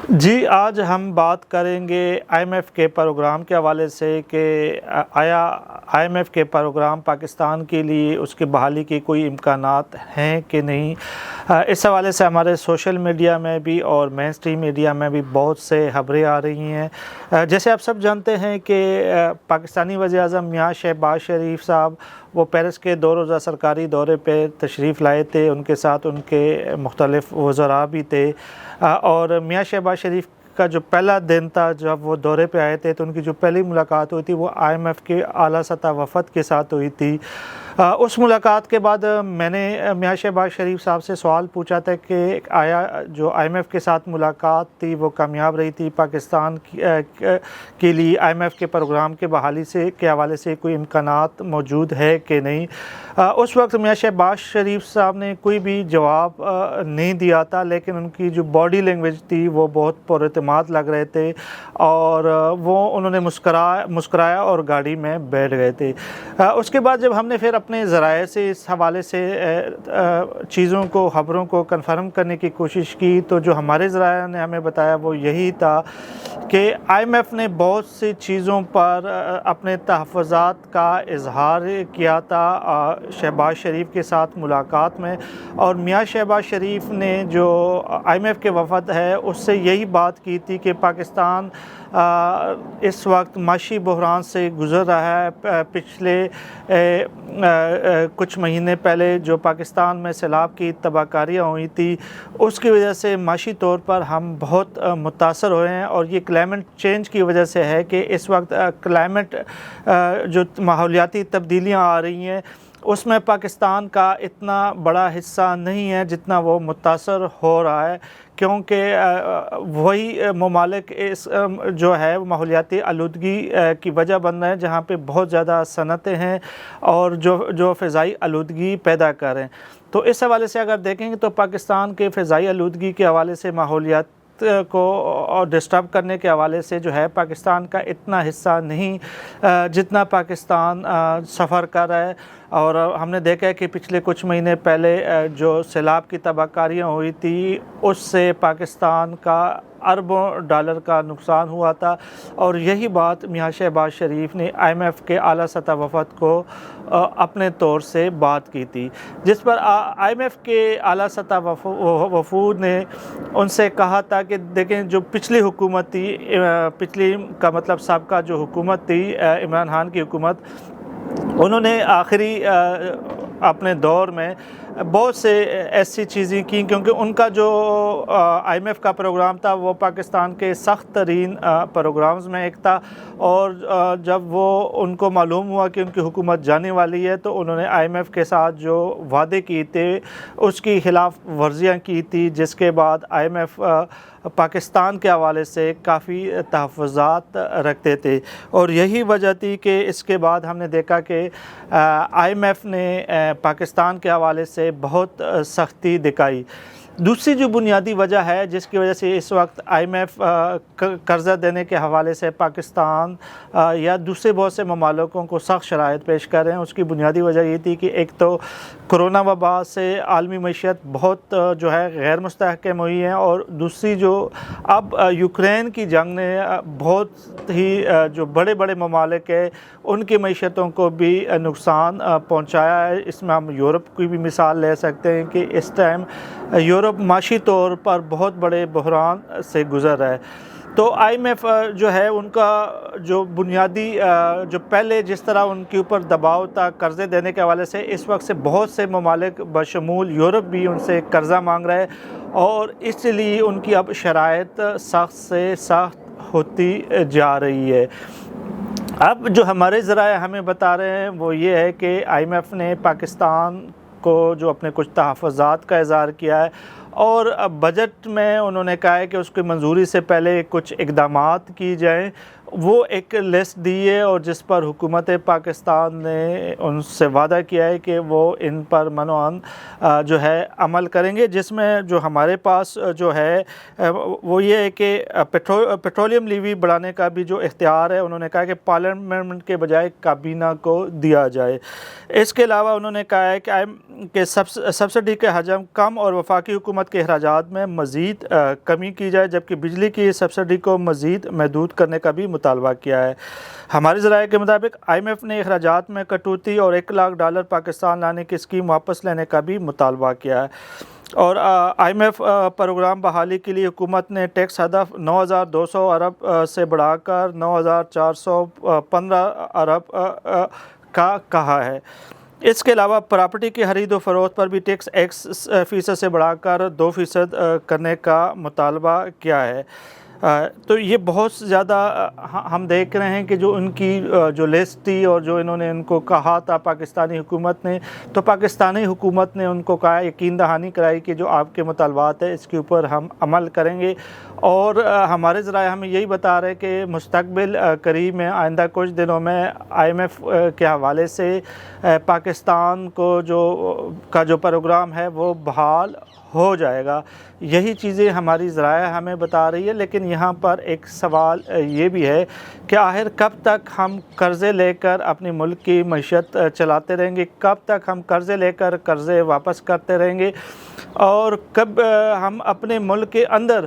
جی آج ہم بات کریں گے آئی ایم ایف کے پروگرام کے حوالے سے کہ آیا آئی ایم ایف کے پروگرام پاکستان کے لیے اس کی بحالی کے کوئی امکانات ہیں کہ نہیں۔ اس حوالے سے ہمارے سوشل میڈیا میں بھی اور مین اسٹریم میڈیا میں بھی بہت سے خبریں آ رہی ہیں۔ جیسے آپ سب جانتے ہیں کہ پاکستانی وزیر اعظم میاں شہباز شریف صاحب وہ پیرس کے 2 روزہ سرکاری دورے پہ تشریف لائے تھے، ان کے ساتھ ان کے مختلف وزراء بھی تھے، اور میاں شہباز شریف کا جو پہلا دن تھا جب وہ دورے پہ آئے تھے تو ان کی جو پہلی ملاقات ہوئی تھی وہ آئی ایم ایف کے اعلیٰ سطح وفد کے ساتھ ہوئی تھی۔ اس ملاقات کے بعد میں نے میاں شہباز شریف صاحب سے سوال پوچھا تھا کہ آیا جو آئی ایم ایف کے ساتھ ملاقات تھی وہ کامیاب رہی تھی، پاکستان کے لیے آئی ایم ایف کے پروگرام کے بحالی کے حوالے سے کوئی امکانات موجود ہے کہ نہیں۔ اس وقت میاں شہباز شریف صاحب نے کوئی بھی جواب نہیں دیا تھا، لیکن ان کی جو باڈی لینگویج تھی وہ بہت پر اعتماد لگ رہے تھے، اور انہوں نے مسکرایا اور گاڑی میں بیٹھ گئے تھے۔ اس کے بعد جب ہم نے پھر اپنے ذرائع سے اس حوالے سے خبروں کو کنفرم کرنے کی کوشش کی تو جو ہمارے ذرائع نے ہمیں بتایا وہ یہی تھا کہ آئی ایم ایف نے بہت سی چیزوں پر اپنے تحفظات کا اظہار کیا تھا شہباز شریف کے ساتھ ملاقات میں، اور میاں شہباز شریف نے جو آئی ایم ایف کے وفد ہے اس سے یہی بات کی تھی کہ پاکستان اس وقت معاشی بحران سے گزر رہا ہے۔ پچھلے کچھ مہینے پہلے جو پاکستان میں سیلاب کی تباہ کاریاں ہوئی تھی اس کی وجہ سے معاشی طور پر ہم بہت متاثر ہوئے ہیں، اور یہ کلائمیٹ چینج کی وجہ سے ہے کہ اس وقت کلائمیٹ جو ماحولیاتی تبدیلیاں آ رہی ہیں اس میں پاکستان کا اتنا بڑا حصہ نہیں ہے جتنا وہ متاثر ہو رہا ہے، کیونکہ وہی ممالک اس جو ہے ماحولیاتی آلودگی کی وجہ بن رہے ہیں جہاں پہ بہت زیادہ صنعتیں ہیں اور جو فضائی آلودگی پیدا کر رہے ہیں۔ تو اس حوالے سے اگر دیکھیں گے تو پاکستان کے فضائی آلودگی کے حوالے سے ماحولیات کو ڈسٹرب کرنے کے حوالے سے جو ہے پاکستان کا اتنا حصہ نہیں جتنا پاکستان سفر کر رہا ہے، اور ہم نے دیکھا ہے کہ پچھلے کچھ مہینے پہلے جو سیلاب کی تباہ کاریاں ہوئی تھی اس سے پاکستان کا اربوں ڈالر کا نقصان ہوا تھا، اور یہی بات میاں شہباز شریف نے آئی ایم ایف کے اعلیٰ سطح وفد کو اپنے طور سے بات کی تھی، جس پر آئی ایم ایف کے اعلیٰ سطح وفود نے ان سے کہا تھا کہ دیکھیں جو پچھلی حکومت تھی، پچھلی کا مطلب سابقہ جو حکومت تھی عمران خان کی حکومت، انہوں نے آخری اپنے دور میں بہت سے ایسی چیزیں کی، کیونکہ ان کا جو آئی ایم ایف کا پروگرام تھا وہ پاکستان کے سخت ترین پروگرامز میں ایک تھا، اور جب ان کو معلوم ہوا کہ ان کی حکومت جانے والی ہے تو انہوں نے آئی ایم ایف کے ساتھ جو وعدے کیے تھے اس کی خلاف ورزیاں کی تھی، جس کے بعد آئی ایم ایف پاکستان کے حوالے سے کافی تحفظات رکھتے تھے، اور یہی وجہ تھی کہ اس کے بعد ہم نے دیکھا کہ آئی ایم ایف نے پاکستان کے حوالے سے بہت سختی دکھائی۔ دوسری جو بنیادی وجہ ہے جس کی وجہ سے اس وقت آئی ایم ایف قرضہ دینے کے حوالے سے پاکستان یا دوسرے بہت سے ممالکوں کو سخت شرائط پیش کر رہے ہیں، اس کی بنیادی وجہ یہ تھی کہ ایک تو کرونا وبا سے عالمی معیشت بہت جو ہے غیر مستحکم ہوئی ہے، اور دوسری جو اب یوکرین کی جنگ نے بہت ہی جو بڑے بڑے ممالک ہیں ان کی معیشتوں کو بھی نقصان پہنچایا ہے۔ اس میں ہم یورپ کی بھی مثال لے سکتے ہیں کہ اس ٹائم یورپ معاشی طور پر بہت بڑے بحران سے گزر رہا ہے۔ تو آئی ایم ایف جو ہے ان کا جو بنیادی جو پہلے جس طرح ان کے اوپر دباؤ تھا قرضے دینے کے حوالے سے، اس وقت سے بہت سے ممالک بشمول یورپ بھی ان سے قرضہ مانگ رہے ہیں، اور اس لیے ان کی اب شرائط سخت سے سخت ہوتی جا رہی ہے۔ اب جو ہمارے ذرائع ہمیں بتا رہے ہیں وہ یہ ہے کہ آئی ایم ایف نے پاکستان کو جو اپنے کچھ تحفظات کا اظہار کیا ہے، اور بجٹ میں انہوں نے کہا ہے کہ اس کی منظوری سے پہلے کچھ اقدامات کی جائیں، وہ ایک لسٹ دی ہے، اور جس پر حکومت پاکستان نے ان سے وعدہ کیا ہے کہ وہ ان پر منوعاً جو ہے عمل کریں گے، جس میں جو ہمارے پاس جو ہے وہ یہ ہے کہ پیٹرولیم لیوی بڑھانے کا بھی جو اختیار ہے انہوں نے کہا کہ پارلیمنٹ کے بجائے کابینہ کو دیا جائے۔ اس کے علاوہ انہوں نے کہا ہے کہ سبسڈی کے حجم کم اور وفاقی حکومت حکومت کے اخراجات میں مزید کمی کی جائے، جبکہ بجلی کی سبسڈی کو مزید محدود کرنے کا بھی مطالبہ کیا ہے۔ ہمارے ذرائع کے مطابق IMF نے اخراجات میں کٹوتی اور $1,00,000 پاکستان لانے کی اسکیم واپس لینے کا بھی مطالبہ کیا ہے، اور IMF پروگرام بحالی کے لیے حکومت نے ٹیکس ہدف 9,200 ارب سے بڑھا کر 9,415 ارب کا کہا ہے۔ اس کے علاوہ پراپرٹی کی خرید و فروخت پر بھی ٹیکس 1% سے بڑھا کر 2% کرنے کا مطالبہ کیا ہے۔ تو یہ بہت زیادہ ہم دیکھ رہے ہیں کہ جو ان کی جو لسٹ تھی اور جو انہوں نے ان کو کہا تھا پاکستانی حکومت نے، تو پاکستانی حکومت نے ان کو کہا، یقین دہانی کرائی کہ جو آپ کے مطالبات ہیں اس کے اوپر ہم عمل کریں گے، اور ہمارے ذرائع ہمیں یہی بتا رہے کہ مستقبل قریب میں آئندہ کچھ دنوں میں IMF کے حوالے سے پاکستان کو جو پروگرام ہے وہ بحال ہو جائے گا۔ یہی چیزیں ہماری ذرائع ہمیں بتا رہی ہے، لیکن یہاں پر ایک سوال یہ بھی ہے کہ آخر کب تک ہم قرضے لے کر اپنی ملک کی معیشت چلاتے رہیں گے، کب تک ہم قرضے لے کر قرضے واپس کرتے رہیں گے، اور کب ہم اپنے ملک کے اندر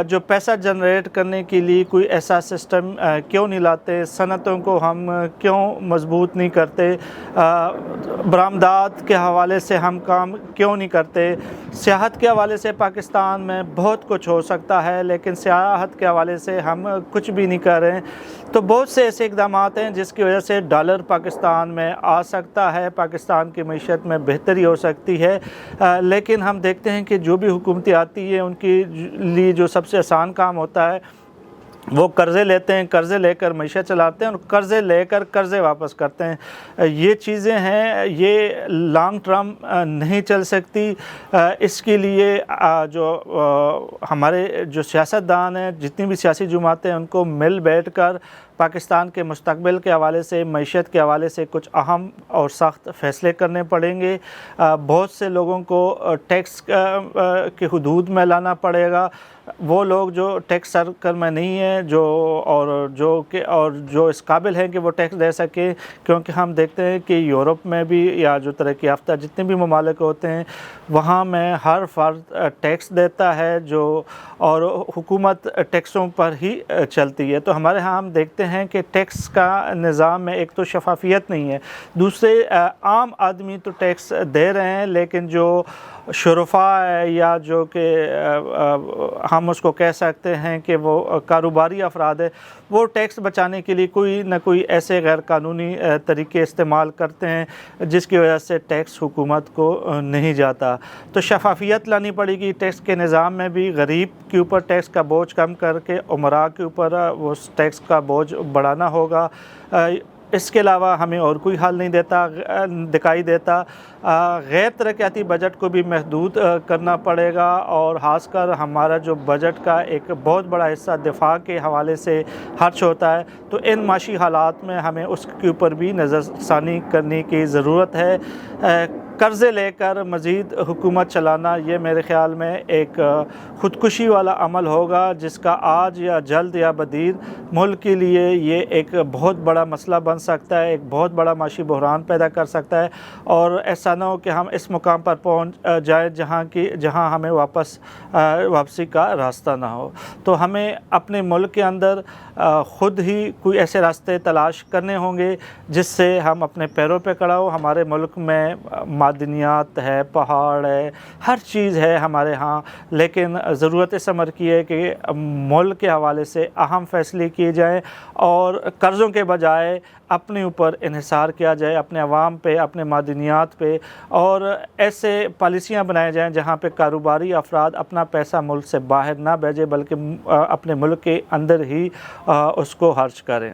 جو پیسہ جنریٹ کرنے کے لیے کوئی ایسا سسٹم کیوں نہیں لاتے، صنعتوں کو ہم کیوں مضبوط نہیں کرتے، برآمدات کے حوالے سے ہم کام کیوں نہیں کرتے۔ سیاحت کے حوالے سے پاکستان میں بہت کچھ ہو سکتا ہے، لیکن سیاحت کے حوالے سے ہم کچھ بھی نہیں کر رہے ہیں۔ تو بہت سے ایسے اقدامات ہیں جس کی وجہ سے ڈالر پاکستان میں آ سکتا ہے، پاکستان کی معیشت میں بہتری ہو سکتی ہے، لیکن ہم دیکھتے ہیں کہ جو بھی حکومتیں آتی ہیں ان کے لیے جو سب سے آسان کام ہوتا ہے وہ قرضے لیتے ہیں، قرضے لے کر معیشت چلاتے ہیں اور قرضے لے کر قرضے واپس کرتے ہیں۔ یہ چیزیں ہیں، یہ لانگ ٹرم نہیں چل سکتی۔ اس کے لیے جو ہمارے جو سیاستدان ہیں، جتنی بھی سیاسی جماعتیں ہیں، ان کو مل بیٹھ کر پاکستان کے مستقبل کے حوالے سے، معیشت کے حوالے سے کچھ اہم اور سخت فیصلے کرنے پڑیں گے۔ بہت سے لوگوں کو ٹیکس کے حدود میں لانا پڑے گا۔ وہ لوگ جو ٹیکس سرکل میں نہیں ہیں جو اس قابل ہیں کہ وہ ٹیکس دے سکیں، کیونکہ ہم دیکھتے ہیں کہ یورپ میں بھی یا جو ترقی یافتہ جتنے بھی ممالک ہوتے ہیں وہاں میں ہر فرد ٹیکس دیتا ہے، اور حکومت ٹیکسوں پر ہی چلتی ہے۔ تو ہمارے ہاں ہم دیکھتے ہیں کہ ٹیکس کا نظام میں ایک تو شفافیت نہیں ہے، دوسرے عام آدمی تو ٹیکس دے رہے ہیں، لیکن جو شرفاء ہے یا جو کہ ہم اس کو کہہ سکتے ہیں کہ وہ کاروباری افراد ہیں، وہ ٹیکس بچانے کے لیے کوئی نہ کوئی ایسے غیر قانونی طریقے استعمال کرتے ہیں جس کی وجہ سے ٹیکس حکومت کو نہیں جاتا۔ تو شفافیت لانی پڑے گی ٹیکس کے نظام میں بھی، غریب کے اوپر ٹیکس کا بوجھ کم کر کے امراء کے اوپر وہ ٹیکس کا بوجھ بڑھانا ہوگا۔ اس کے علاوہ ہمیں اور کوئی حل نہیں دکھائی دیتا۔ غیر ترقیاتی بجٹ کو بھی محدود کرنا پڑے گا، اور خاص کر ہمارا جو بجٹ کا ایک بہت بڑا حصہ دفاع کے حوالے سے خرچ ہوتا ہے، تو ان معاشی حالات میں ہمیں اس کے اوپر بھی نظر ثانی کرنے کی ضرورت ہے۔ قرضے لے کر مزید حکومت چلانا یہ میرے خیال میں ایک خودکشی والا عمل ہوگا، جس کا آج یا جلد یا بدیر ملک کے لیے یہ ایک بہت بڑا مسئلہ بن سکتا ہے، ایک بہت بڑا معاشی بحران پیدا کر سکتا ہے، اور ایسا نہ ہو کہ ہم اس مقام پر پہنچ جائیں جہاں ہمیں واپسی کا راستہ نہ ہو۔ تو ہمیں اپنے ملک کے اندر خود ہی کوئی ایسے راستے تلاش کرنے ہوں گے جس سے ہم اپنے پیروں پہ کھڑا ہو۔ ہمارے ملک میں معدنیات ہے، پہاڑ ہے، ہر چیز ہے ہمارے ہاں، لیکن ضرورت اس امر کی ہے کہ ملک کے حوالے سے اہم فیصلے کیے جائیں اور قرضوں کے بجائے اپنے اوپر انحصار کیا جائے، اپنے عوام پہ، اپنے معدنیات پہ، اور ایسے پالیسیاں بنائے جائیں جہاں پہ کاروباری افراد اپنا پیسہ ملک سے باہر نہ بھیجیں بلکہ اپنے ملک کے اندر ہی اس کو خرچ کریں۔